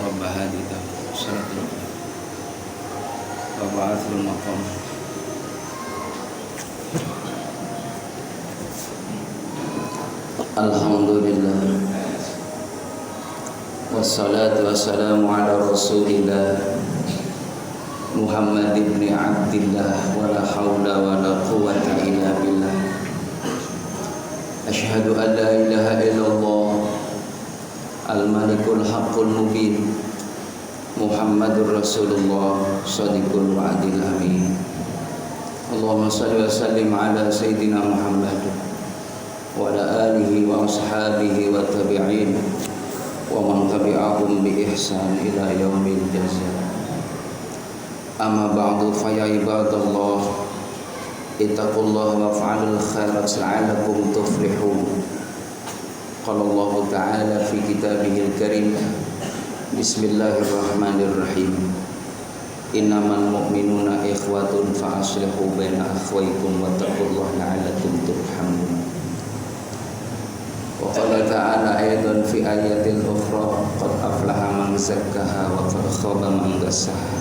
رب هذه الصلاة وبعث المقام. Alhamdulillah, wassalatu wassalamu ala rasulillah Muhammad ibn Abdillah, wala hawla wala quwwata illa billah. Asyhadu an la ilaha illallah al-malikul haqqul mubin, Muhammadur Rasulullah shadiqul wa'dil amin. Allahumma salli wa sallim ala sayyidina Muhammad wa ala alihi wa ashabihi wa tabi'in wa man tabi'ahum bi ihsan ila yaumil jazaa. Amma ba'du, fa ya ibadallah, ittaqullaha wa fa'alul khairat la'allakum tuflihun. Qala Allah ta'ala fi kitabihil karim, bismillahirrahmanirrahim, innamal mu'minuna ikhwatun fa aslihu baina akhwaykum wattaqullaha la'allakum turhamun. Wa qala ta'ala aidan fi ayatil ukhra, qad aflaha man zakkaha wa qad khaba man dassaha.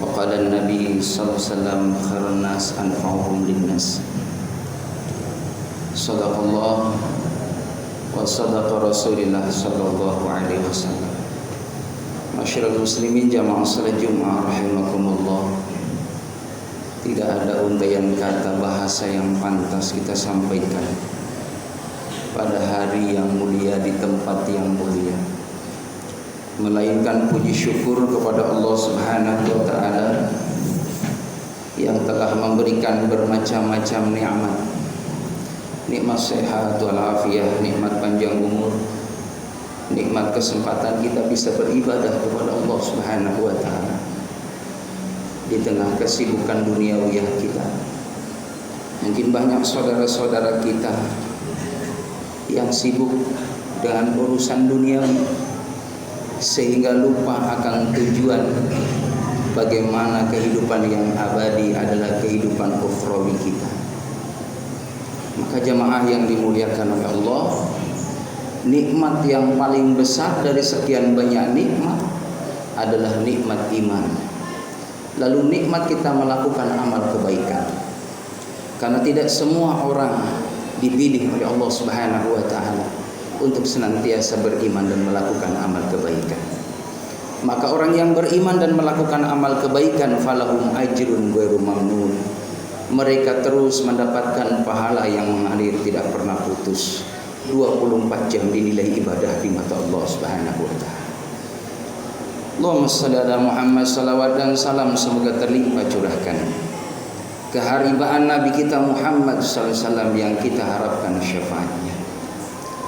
Wa qala an-nabi sallallahu alaihi wasallam khairun nas anfa'uhum linnas. Sadaqallah wa sadaqa Rasulullah sallallahu alaihi wasallam. Masyarul muslimin jamaah salat Jumat rahimakumullah. Tidak ada untaian kata bahasa yang pantas kita sampaikan pada hari yang mulia di tempat yang mulia, melainkan puji syukur kepada Allah Subhanahu wa taala yang telah memberikan bermacam-macam nikmat. Nikmat sehat wal afiyah, nikmat panjang umur, nikmat kesempatan kita bisa beribadah kepada Allah Subhanahu wa taala di tengah kesibukan duniawiyah kita. Mungkin banyak saudara-saudara kita yang sibuk dengan urusan duniawi sehingga lupa akan tujuan bagaimana kehidupan yang abadi adalah kehidupan ukhrawi kita. Maka jamaah yang dimuliakan oleh Allah, nikmat yang paling besar dari sekian banyak nikmat adalah nikmat iman. Lalu nikmat kita melakukan amal kebaikan. Karena tidak semua orang dipilih oleh Allah Subhanahu wa taala untuk senantiasa beriman dan melakukan amal kebaikan. Maka orang yang beriman dan melakukan amal kebaikan, falahum ajrun ghairu mamnun. Mereka terus mendapatkan pahala yang mengalir tidak pernah putus. 24 jam dinilai ibadah di mata Allah Subhanahu wa taala. Allahumma shalli ala Muhammad, salawat dan salam semoga terlimpah curahkan keharibaan Nabi kita Muhammad sallallahu alaihi wasallam yang kita harapkan syafaatnya.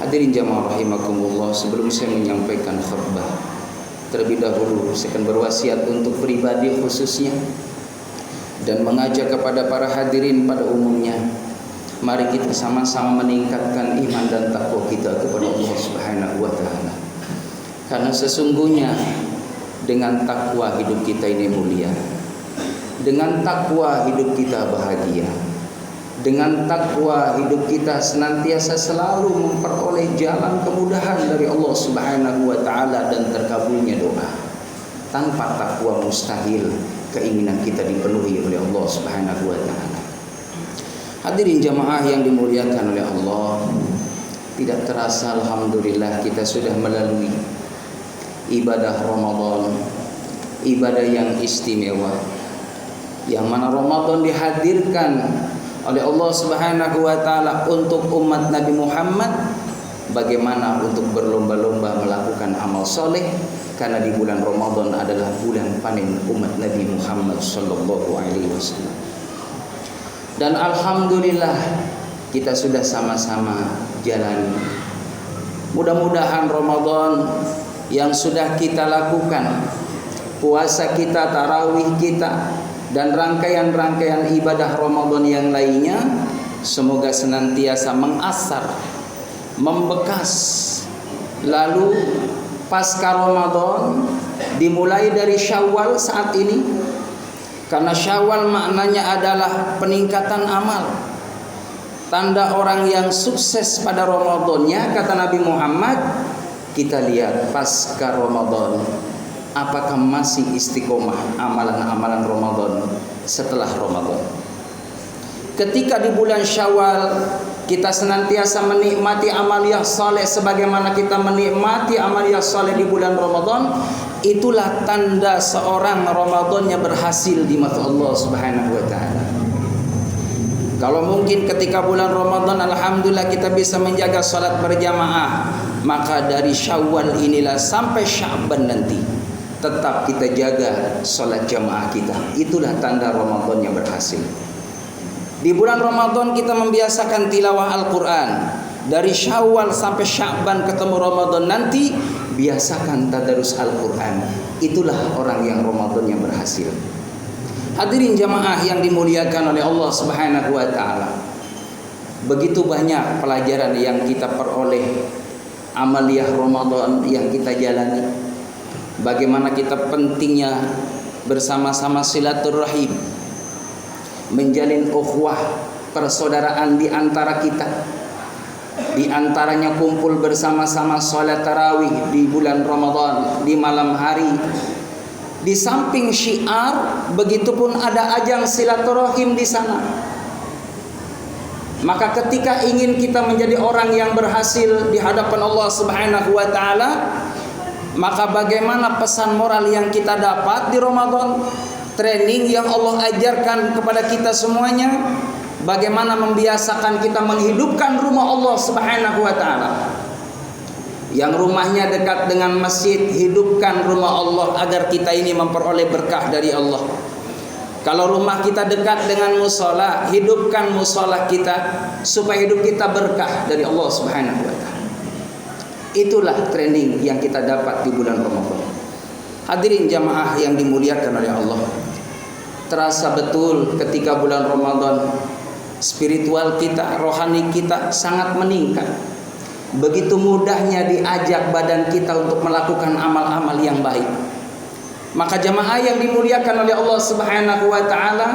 Hadirin jamaah rahimakumullah, sebelum saya menyampaikan khutbah, terlebih dahulu saya akan berwasiat untuk pribadi khususnya dan mengajak kepada para hadirin pada umumnya. Mari kita sama-sama meningkatkan iman dan takwa kita kepada Allah Subhanahu wa taala. Karena sesungguhnya dengan takwa hidup kita ini mulia. Dengan takwa hidup kita bahagia. Dengan takwa hidup kita senantiasa selalu memperoleh jalan kemudahan dari Allah Subhanahu wa taala dan terkabulnya doa. Tanpa takwa mustahil keinginan kita dipenuhi oleh Allah Subhanahu wa taala. Hadirin jamaah yang dimuliakan oleh Allah, tidak terasa alhamdulillah kita sudah melalui ibadah Ramadan, ibadah yang istimewa, yang mana Ramadan dihadirkan oleh Allah Subhanahu wa taala untuk umat Nabi Muhammad bagaimana untuk berlomba-lomba melakukan amal soleh, karena di bulan Ramadan adalah bulan panen umat Nabi Muhammad sallallahu alaihi wasallam. Dan alhamdulillah kita sudah sama-sama jalan. Mudah-mudahan Ramadan yang sudah kita lakukan, puasa kita, tarawih kita, dan rangkaian-rangkaian ibadah Ramadan yang lainnya, semoga senantiasa mengasar, membekas. Lalu pasca Ramadan dimulai dari Syawal saat ini, karena Syawal maknanya adalah peningkatan amal. Tanda orang yang sukses pada Ramadannya, kata Nabi Muhammad, kita lihat pasca Ramadan, apakah masih istiqomah amalan-amalan Ramadan setelah Ramadan. Ketika di bulan Syawal kita senantiasa menikmati amaliyah saleh sebagaimana kita menikmati amaliyah saleh di bulan Ramadan, itulah tanda seorang Ramadannya berhasil di mata Allah Subhanahu wa taala. Kalau mungkin ketika bulan Ramadan alhamdulillah kita bisa menjaga salat berjamaah, maka dari Syawal inilah sampai Sya'ban nanti tetap kita jaga salat jamaah kita. Itulah tanda Ramadan yang berhasil. Di bulan Ramadan kita membiasakan tilawah Al-Quran. Dari Syawal sampai Sya'ban ketemu Ramadan nanti, biasakan tadarus Al-Quran. Itulah orang yang Ramadan yang berhasil. Hadirin jamaah yang dimuliakan oleh Allah Subhanahu wa taala. Begitu banyak pelajaran yang kita peroleh amaliyah Ramadan yang kita jalani. Bagaimana kita pentingnya bersama-sama silaturahim, menjalin ukhuwah persaudaraan di antara kita. Di antaranya kumpul bersama-sama salat tarawih di bulan Ramadan di malam hari. Di samping syiar, begitupun ada ajang silaturahim di sana. Maka ketika ingin kita menjadi orang yang berhasil di hadapan Allah Subhanahu wa taala, maka bagaimana pesan moral yang kita dapat di Ramadan, training yang Allah ajarkan kepada kita semuanya, bagaimana membiasakan kita menghidupkan rumah Allah Subhanahu wa taala. Yang rumahnya dekat dengan masjid, hidupkan rumah Allah agar kita ini memperoleh berkah dari Allah. Kalau rumah kita dekat dengan musola, hidupkan musola kita supaya hidup kita berkah dari Allah Subhanahu wa taala. Itulah training yang kita dapat di bulan Ramadan. Hadirin jamaah yang dimuliakan oleh Allah. Terasa betul ketika bulan Ramadan spiritual kita, rohani kita sangat meningkat. Begitu mudahnya diajak badan kita untuk melakukan amal-amal yang baik. Maka jamaah yang dimuliakan oleh Allah Subhanahu wa taala,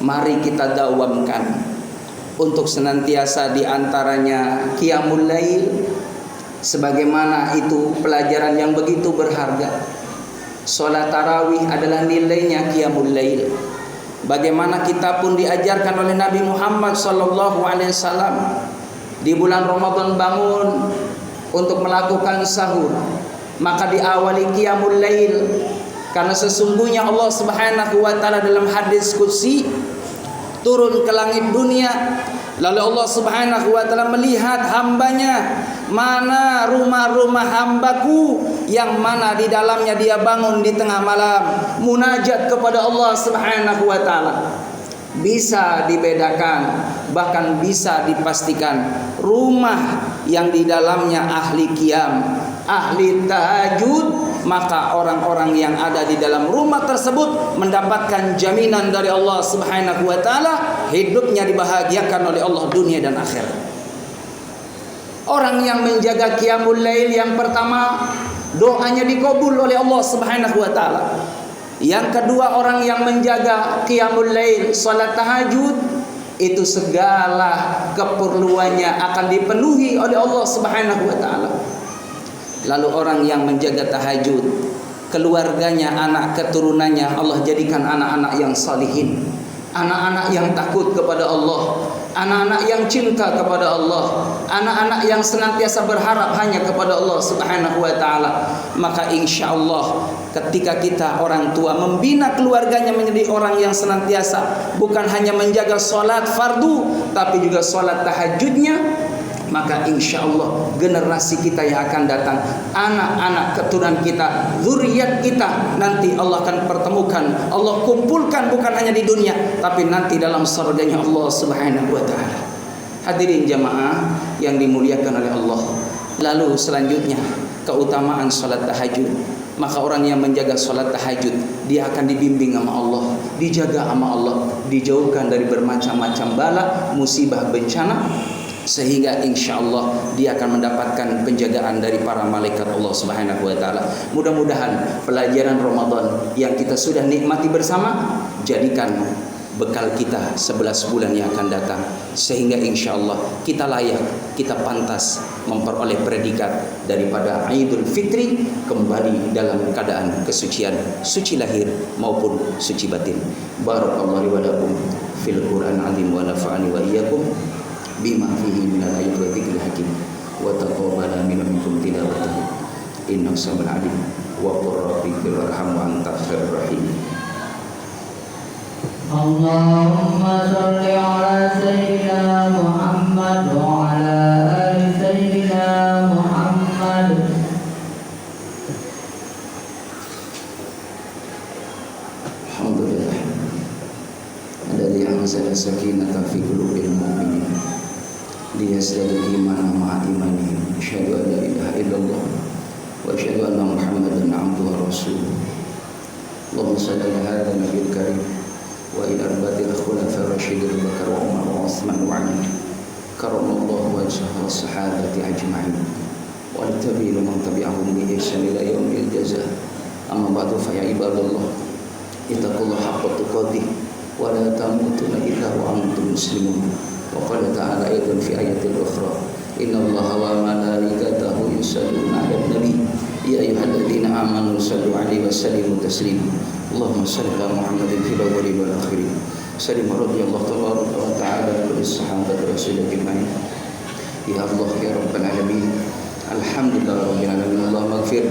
mari kita dawamkan untuk senantiasa di antaranya qiyamul lail, sebagaimana itu pelajaran yang begitu berharga. Salat tarawih adalah nilainya qiyamul lail. Bagaimana kita pun diajarkan oleh Nabi Muhammad sallallahu alaihi wasallam di bulan Ramadan bangun untuk melakukan sahur, maka diawali qiyamul lail, karena sesungguhnya Allah Subhanahu wa taala dalam hadis qudsi turun ke langit dunia, lalu Allah Subhanahu wa taala melihat hambanya, mana rumah-rumah hambaku yang mana di dalamnya dia bangun di tengah malam munajat kepada Allah Subhanahu wa taala. Bisa dibedakan, bahkan bisa dipastikan, rumah yang di dalamnya ahli qiyam, ahli tahajud, maka orang-orang yang ada di dalam rumah tersebut mendapatkan jaminan dari Allah Subhanahu wa taala, hidupnya dibahagiakan oleh Allah dunia dan akhirat. Orang yang menjaga qiyamul lail, yang pertama doanya dikabul oleh Allah Subhanahu wa taala. Yang kedua, orang yang menjaga qiyamul lail, salat tahajud, itu segala keperluannya akan dipenuhi oleh Allah Subhanahu wa taala. Lalu orang yang menjaga tahajud, keluarganya, anak keturunannya Allah jadikan anak-anak yang salihin, anak-anak yang takut kepada Allah, anak-anak yang cinta kepada Allah, anak-anak yang senantiasa berharap hanya kepada Allah Subhanahu wa taala. Maka insyaallah ketika kita orang tua membina keluarganya menjadi orang yang senantiasa bukan hanya menjaga salat fardu tapi juga salat tahajudnya, maka insyaallah generasi kita yang akan datang, anak-anak keturunan kita, zuriat kita, nanti Allah akan pertemukan, Allah kumpulkan bukan hanya di dunia tapi nanti dalam surganya Allah Subhanahu wa taala. Hadirin jamaah yang dimuliakan oleh Allah. Lalu selanjutnya keutamaan salat tahajud. Maka orang yang menjaga salat tahajud, dia akan dibimbing sama Allah, dijaga sama Allah, dijauhkan dari bermacam-macam bala, musibah, bencana, sehingga insyaallah dia akan mendapatkan penjagaan dari para malaikat Allah Subhanahu wa taala. Mudah-mudahan pelajaran Ramadan yang kita sudah nikmati bersama, jadikan bekal kita 11 bulan yang akan datang, sehingga insya Allah kita layak, kita pantas memperoleh predikat daripada Idul Fitri kembali dalam keadaan kesucian, suci lahir maupun suci batin. Barakallahu wa lakum fil Qur'an azim wa nafa'ani wa iyyakum bima fihi minal ayati wa dzikril hakim wa taqabbala minkum tilawatahu innahu samiul alim wa qur rabbi irham wa anta khairur rahim. Allahumma shalli ala sayyidina Muhammad wa ala ali sayyidina Muhammad. Alhamdulillah alladzi anzala sakinata fi qulubil mu'minin liyazdadu imanan ma'a imanihim. Asyhadu an la ilaha illallah wa asyhadu anna Muhammadan 'abduhu wa rasuluh. Allahumma shalli ala hadzal nabiyil karim wa ila arbatil khulafa'ir rasyidin Abu Bakar wa Umar wa Utsman wa Ali karamallahu wajhahu wa sahabati ajma'in wa tabi'in man tabi'ahum bi ihsan ila yaumil jazaa. Amma ba'du, fa ya ibadallah ittaqullaha haqqa tuqatih wa la tamutunna illa wa antum muslimun. Wa qala ta'ala aidan fi ayatil ukhra innallaha wa malaikatahu yusalluna 'alan nabi ya ayyuhalladzina amanu sallu 'alaihi wa sallimu taslima. Allahumma salli ala Muhammadin fil awwalin wal akhirin. Sallim radhiyallahu tabaraka wa ta'ala kulli sahabati rasulillah ajma'in. Ya Allah ya rabbal alamin, alhamdulillah rabbil alamin. Allahumma ighfir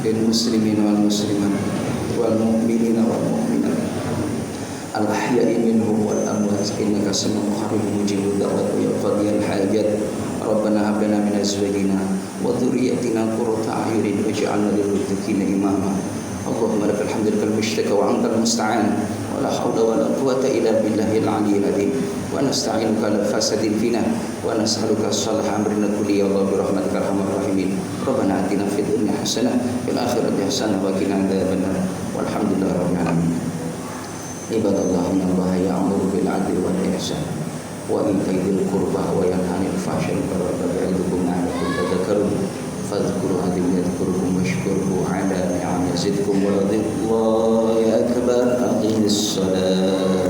lil muslimin wal muslimat wal mu'minina wal mu'minat al ahya'i minhum wal amwat innaka sami'un qaribun mujibud da'wat ya qadiyal hajat. Rabbana hab lana min azwajina wa dhurriyyatina qurrata a'yunin waj'alna lil muttaqina imama. Allahumma lakal hamdu lakal mushtaka wa antal musta'an wa la hawla wa la quwwata illa billahil aliyyil azim. Wa nasta'inuka ala fasadin fina wa nas'aluka salaha amrina kulli ya Allah bi rahmatikal arhamar rahimin. Rabbana atina fid dunya hasanah fil akhirati hasanah wa qina adzabannar. Walhamdulillahi rabbil alamin. Ibadallah innallaha ya'muru bil 'adli wal ihsan wa ita'i dzil qurba wa yanha 'anil fahsya'i wal munkari wa ya'idukum la'allakum tadhakkarun. فاذكروا هذه يذكركم واشكروا على نعم يزدكم ولذكر الله أكبر. أقم الصلاة.